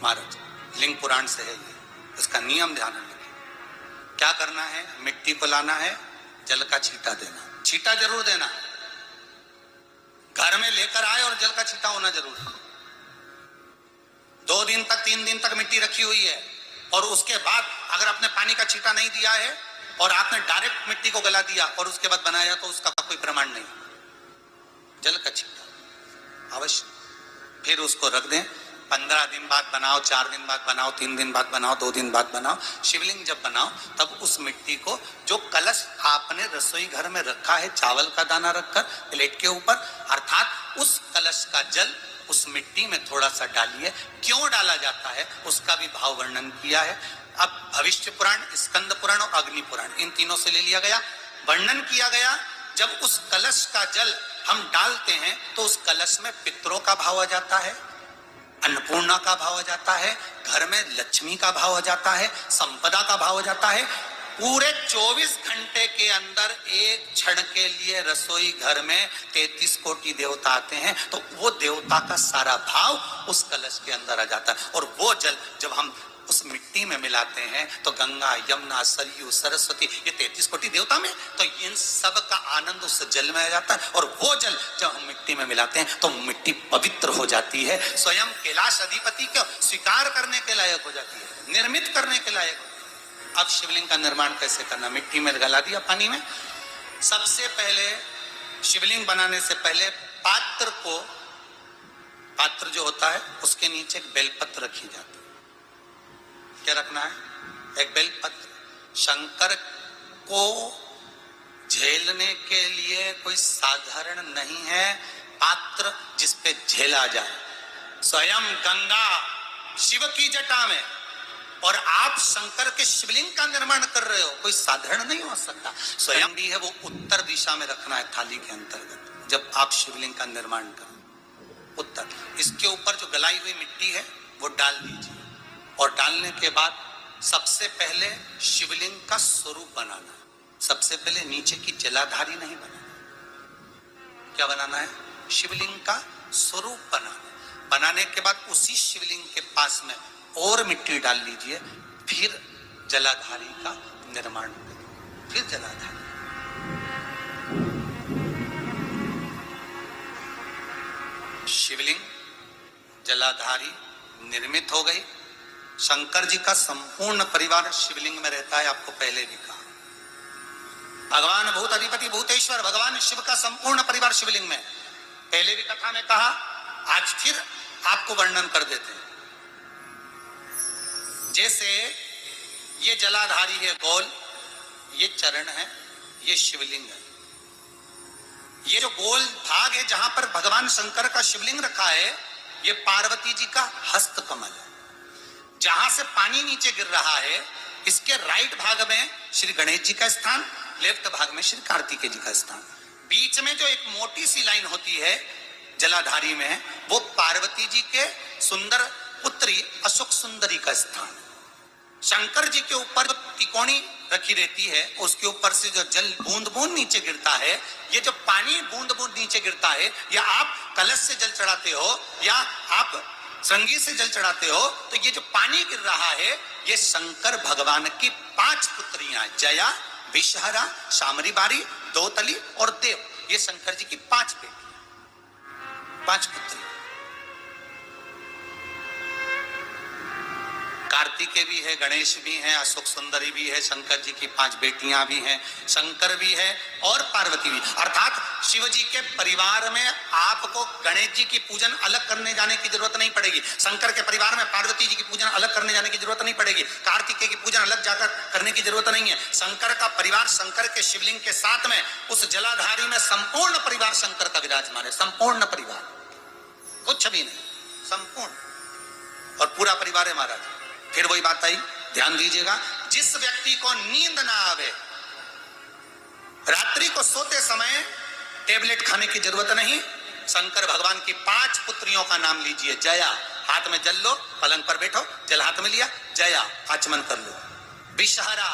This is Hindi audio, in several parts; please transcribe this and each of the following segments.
महाराज लिंग पुराण से है ये, इसका नियम ध्यान रखिए। क्या करना है, मिट्टी को लाना है, जल का छींटा देना, छींटा जरूर देना, घर में लेकर आए और जल का छींटा होना जरूर। 2 दिन तक 3 दिन तक मिट्टी रखी हुई है और उसके बाद अगर आपने पानी का छींटा नहीं दिया है और आपने डायरेक्ट मिट्टी को गला दिया और उसके बाद बनाया तो उसका कोई प्रमाण नहीं। जल का छींटा अवश्य, फिर उसको रख दें। 15 दिन बाद बनाओ, 4 दिन बाद बनाओ, 3 दिन बाद बनाओ, 2 दिन बाद बनाओ। शिवलिंग जब बनाओ तब उस मिट्टी को, जो कलश आपने रसोई घर में रखा है चावल का दाना रखकर प्लेट के ऊपर, अर्थात उस कलश का जल उस मिट्टी में थोड़ा सा डालिए। क्यों डाला जाता है उसका भी भाव वर्णन किया है। अब भविष्य पुराण, स्कंद पुराण और अग्नि पुराण, इन तीनों से ले लिया गया। वर्णन किया गया जब उस कलश का जल हम डालते हैं तो उस कलश में पितरों का भाव आ जाता है, अन्नपूर्णा का भाव आ जाता है, घर में लक्ष्मी का भाव आ जाता है, संपदा का भाव आ जाता है। पूरे 24 घंटे के अंदर एक क्षण के लिए रसोई घर में 33 कोटि देवता आते हैं, तो वो देवता का सारा भाव उस कलश के अंदर आ जाता है। और वो जल जब हम उस मिट्टी में मिलाते हैं तो गंगा, यमुना, सरयू, सरस्वती, ये 33 कोटि देवता में, तो इन सब का आनंद उस जल में आ जाता है। और वो जल जब हम मिट्टी में मिलाते हैं तो मिट्टी पवित्र हो जाती है, स्वयं कैलाश अधिपति को स्वीकार करने के लायक हो जाती है, निर्मित करने के लायक। अब शिवलिंग का निर्माण कैसे करना, मिट्टी में गला दिया पानी में। सबसे पहले शिवलिंग बनाने से पहले पात्र को, पात्र जो होता है उसके नीचे एक बेलपत्र रखी जाती है। क्या रखना है, एक बेलपत्र। शंकर को झेलने के लिए कोई साधारण नहीं है पात्र जिसपे झेला जाए। स्वयं गंगा शिव की जटा में, और आप शंकर के शिवलिंग का निर्माण कर रहे हो, कोई साधारण नहीं हो सकता। स्वयं भी है वो उत्तर दिशा में रखना है थाली के अंतर्गत जब आप शिवलिंग का निर्माण करो, उत्तर। इसके ऊपर जो गलाई हुई मिट्टी है वो डाल दीजिए और डालने के बाद सबसे पहले शिवलिंग का स्वरूप बनाना। सबसे पहले नीचे की जलाधारी नहीं बनाना। क्या बनाना है, शिवलिंग का स्वरूप बनाना। बनाने के बाद उसी शिवलिंग के पास में और मिट्टी डाल लीजिए, फिर जलाधारी का निर्माण करिए, फिर जलाधारी। शिवलिंग जलाधारी निर्मित हो गई। शंकर जी का संपूर्ण परिवार शिवलिंग में रहता है, आपको पहले भी कहा। भगवान भूत अधिपति भूतेश्वर, भगवान शिव का संपूर्ण परिवार शिवलिंग में, पहले भी कथा में कहा, आज फिर आपको वर्णन कर देते हैं। जैसे ये जलाधारी है गोल, ये चरण है, ये शिवलिंग है। ये जो गोल भाग है जहां पर भगवान शंकर का शिवलिंग रखा है, ये पार्वती जी का हस्त कमल है। जहां से पानी नीचे गिर रहा है, इसके राइट भाग में श्री गणेश जी का स्थान, लेफ्ट भाग में श्री कार्तिकेय जी का स्थान। बीच में जो एक मोटी सी लाइन होती है जलाधारी में, वो पार्वती जी के सुंदर पुत्री अशोक सुंदरी का स्थान। शंकर जी के ऊपर जो तिकोनी रखी रहती है, उसके ऊपर से जो जल बूंद बूंद नीचे गिरता है, ये जो पानी बूंद बूंद नीचे गिरता है, या आप कलश से जल चढ़ाते हो या आप संगी से जल चढ़ाते हो, तो ये जो पानी गिर रहा है, ये शंकर भगवान की 5 पुत्रियां, जया, विषहरा, शामरी बारी, दोतली और देव, ये शंकर जी की 5 बेटी, 5 पुत्री। कार्तिकेय भी है, गणेश भी है, अशोक सुंदरी भी है, शंकर जी की 5 बेटियां भी हैं, शंकर भी है और पार्वती भी। अर्थात शिव जी के परिवार में आपको गणेश जी की पूजन अलग करने जाने की जरूरत नहीं पड़ेगी, शंकर के परिवार में पार्वती जी की पूजन अलग करने जाने की जरूरत नहीं पड़ेगी, कार्तिकेय की पूजन अलग जाकर करने की जरूरत नहीं है। शंकर का परिवार शंकर के शिवलिंग के साथ में उस जलाधारी में संपूर्ण परिवार शंकर का विराजमान है, संपूर्ण परिवार, कुछ भी नहीं, संपूर्ण और पूरा परिवार है महाराज। फिर वही बात आई, ध्यान दीजिएगा, जिस व्यक्ति को नींद ना आवे, रात्रि को सोते समय टेबलेट खाने की जरूरत नहीं, शंकर भगवान की 5 पुत्रियों का नाम लीजिए। जया, हाथ में जल लो, पलंग पर बैठो, जल हाथ में लिया, जया आचमन कर लो, विषहरा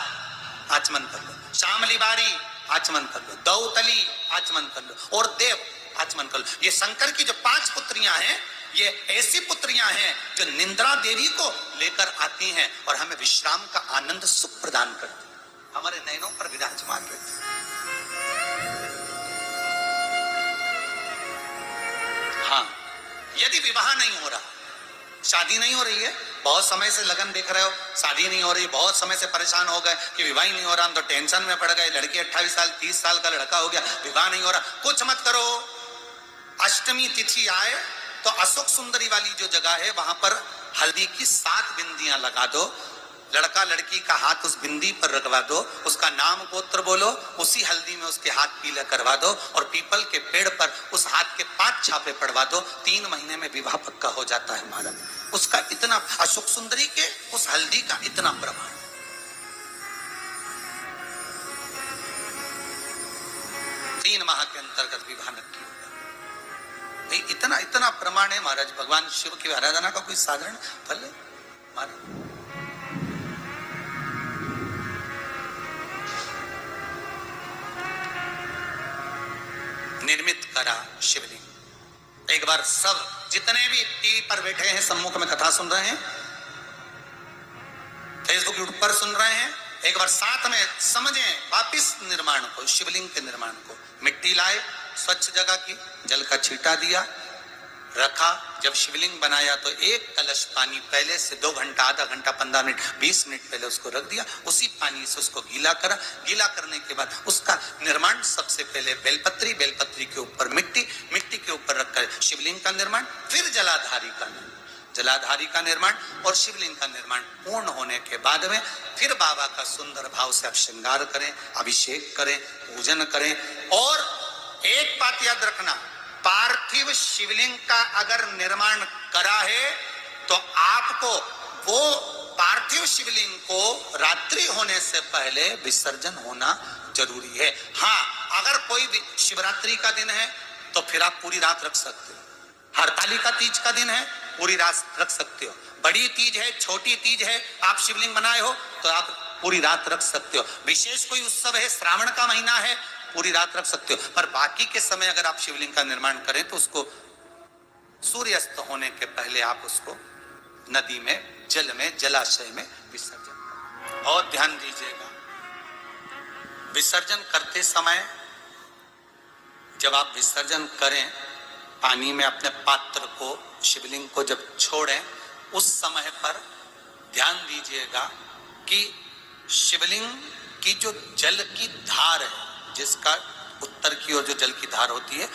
आचमन कर लो, शामली बारी आचमन कर लो, दौतली आचमन कर लो और देव आचमन कर लो। ये शंकर की जो 5 पुत्रियां हैं, ये ऐसी पुत्रियां हैं जो निंद्रा देवी को लेकर आती हैं और हमें विश्राम का आनंद सुख प्रदान करती हैं, हमारे नयनों पर विराजमान रहती हैं। हाँ, यदि विवाह नहीं हो रहा, शादी नहीं हो रही है, बहुत समय से लगन देख रहे हो, शादी नहीं हो रही, बहुत समय से परेशान हो गए कि विवाह ही नहीं हो रहा, हम तो टेंशन में पड़ गए, लड़की 28 साल 30 साल का लड़का हो गया, विवाह नहीं हो रहा, कुछ मत करो। अष्टमी तिथि आए तो अशोक सुंदरी वाली जो जगह है वहां पर हल्दी की 7 बिंदियां लगा दो, लड़का लड़की का हाथ उस बिंदी पर रखवा दो, उसका नाम गोत्र बोलो, उसी हल्दी में उसके हाथ पीला करवा दो और पीपल के पेड़ पर उस हाथ के 5 छापे पड़वा दो, 3 महीने में विवाह पक्का हो जाता है महाराज। उसका इतना, अशोक सुंदरी के उस हल्दी का इतना प्रमाण। 3 माह के अंतर्गत विवाह नक्की होगा, इतना इतना प्रमाण है महाराज। भगवान शिव की आराधना का कोई साधारण फल है महाराज। निर्मित करा शिवलिंग। एक बार सब जितने भी टीवी पर बैठे हैं, सम्मुख में कथा सुन रहे हैं, फेसबुक यूट्यूब पर सुन रहे हैं, एक बार साथ में समझें वापिस निर्माण को, शिवलिंग के निर्माण को। मिट्टी लाए, स्वच्छ जगह की, जल का छींटा दिया, रखा। जब शिवलिंग बनाया तो एक कलश पानी पहले से 2 घंटा, आधा घंटा, 15 मिनट, 20 मिनट पहले उसको रख दिया, उसी पानी से उसको गीला करा। गीला करने के बाद उसका निर्माण सबसे पहले बेलपत्री, बेलपत्री के ऊपर मिट्टी, मिट्टी के ऊपर रखकर शिवलिंग का निर्माण, फिर जलाधारी का निर्माण, जलाधारी का निर्माण और शिवलिंग का निर्माण पूर्ण होने के बाद में फिर बाबा का सुंदर भाव से आप श्रृंगार करें, अभिषेक करें, पूजन करें। और एक बात याद रखना, पार्थिव शिवलिंग का अगर निर्माण करा है तो आपको वो पार्थिव शिवलिंग को रात्रि होने से पहले विसर्जन होना जरूरी है। हाँ, अगर कोई शिवरात्रि का दिन है तो फिर आप पूरी रात रख सकते हो। हरतालिका तीज का दिन है, पूरी रात रख सकते हो। बड़ी तीज है, छोटी तीज है, आप शिवलिंग बनाए हो तो आप पूरी रात रख सकते हो। विशेष कोई उत्सव है, श्रावण का महीना है, पूरी रात रख सकते हो। पर बाकी के समय अगर आप शिवलिंग का निर्माण करें तो उसको सूर्यास्त होने के पहले आप उसको नदी में, जल में, जलाशय में विसर्जन करें। बहुत ध्यान दीजिएगा, विसर्जन करते समय जब आप विसर्जन करें, पानी में अपने पात्र को, शिवलिंग को जब छोड़ें, उस समय पर ध्यान दीजिएगा कि शिवलिंग की जो जल की धार है, जिसका उत्तर की ओर जो जल की धार होती है,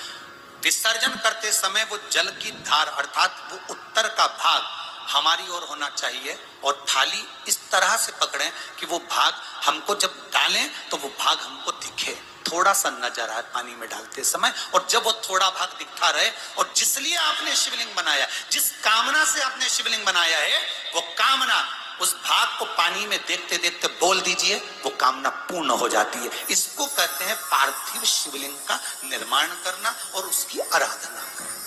विसर्जन करते समय वो जल की धार अर्थात वो उत्तर का भाग हमारी ओर होना चाहिए और थाली इस तरह से पकड़ें कि वो भाग हमको जब डालें तो वो भाग हमको दिखे, थोड़ा सा नजर आए पानी में डालते समय। और जब वो थोड़ा भाग दिखता रहे, और जिसलिए आपने शिवलिंग बनाया, जिस कामना से आपने शिवलिंग बनाया है, वो कामना उस भाग को पानी में देखते देखते बोल दीजिए, वो कामना पूर्ण हो जाती है। इसको कहते हैं पार्थिव शिवलिंग का निर्माण करना और उसकी आराधना करना।